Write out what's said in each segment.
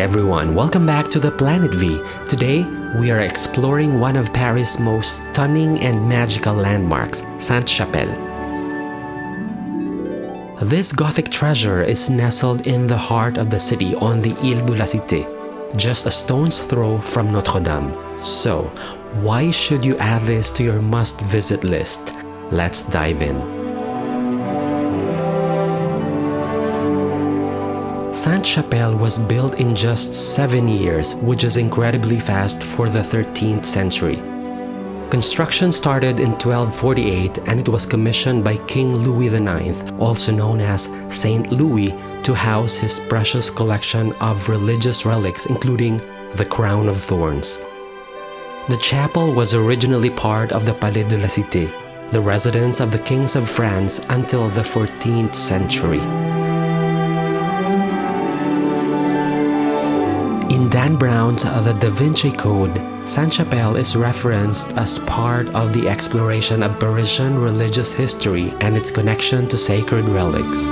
everyone, welcome back to the Planet V. Today, we are exploring one of Paris' most stunning and magical landmarks, Sainte-Chapelle. This Gothic treasure is nestled in the heart of the city on the Ile de la Cité, just a stone's throw from Notre Dame. So, why should you add this to your must-visit list? Let's dive in. Sainte-Chapelle was built in just 7 years, which is incredibly fast for the 13th century. Construction started in 1248 and it was commissioned by King Louis IX, also known as Saint Louis, to house his precious collection of religious relics including the Crown of Thorns. The chapel was originally part of the Palais de la Cité, the residence of the kings of France until the 14th century. In Dan Brown's The Da Vinci Code, Sainte-Chapelle is referenced as part of the exploration of Parisian religious history and its connection to sacred relics.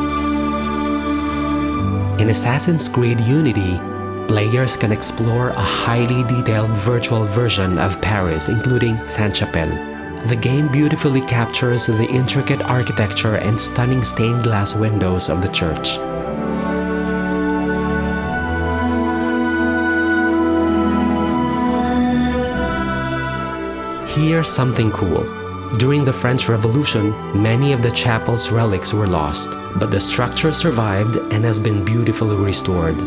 In Assassin's Creed Unity, players can explore a highly detailed virtual version of Paris, including Sainte-Chapelle. The game beautifully captures the intricate architecture and stunning stained glass windows of the church. Here's something cool. During the French Revolution, many of the chapel's relics were lost, but the structure survived and has been beautifully restored.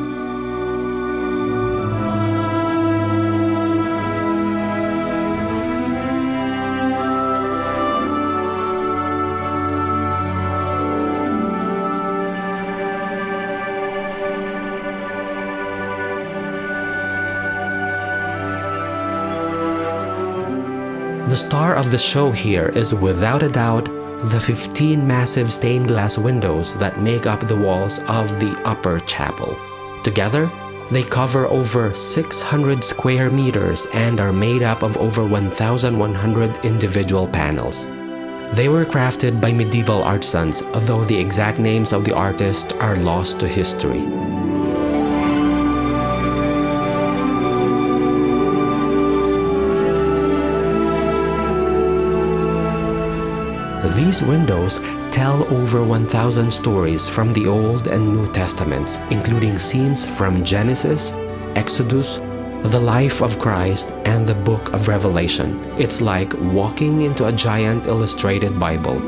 The star of the show here is without a doubt the 15 massive stained glass windows that make up the walls of the upper chapel. Together, they cover over 600 square meters and are made up of over 1,100 individual panels. They were crafted by medieval artisans, though the exact names of the artists are lost to history. These windows tell over 1,000 stories from the Old and New Testaments, including scenes from Genesis, Exodus, the life of Christ, and the Book of Revelation. It's like walking into a giant illustrated Bible.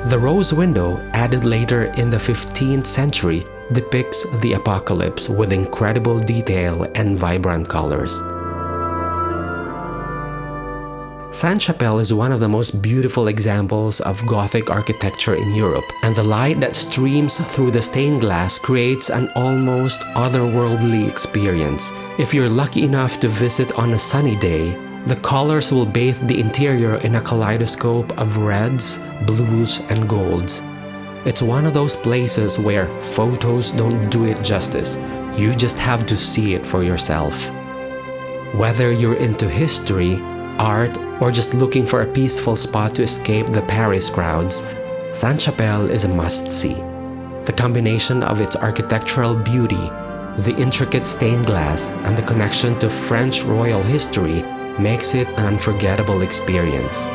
The rose window, added later in the 15th century, depicts the apocalypse with incredible detail and vibrant colors. Sainte-Chapelle is one of the most beautiful examples of Gothic architecture in Europe, and the light that streams through the stained glass creates an almost otherworldly experience. If you're lucky enough to visit on a sunny day, the colors will bathe the interior in a kaleidoscope of reds, blues, and golds. It's one of those places where photos don't do it justice. You just have to see it for yourself. Whether you're into history, art, or just looking for a peaceful spot to escape the Paris crowds, Sainte-Chapelle is a must-see. The combination of its architectural beauty, the intricate stained glass, and the connection to French royal history makes it an unforgettable experience.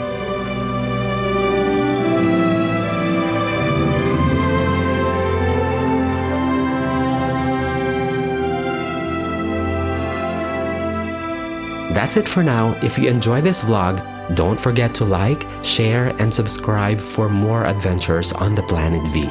That's it for now. If you enjoy this vlog, don't forget to like, share, and subscribe for more adventures on the Planet V.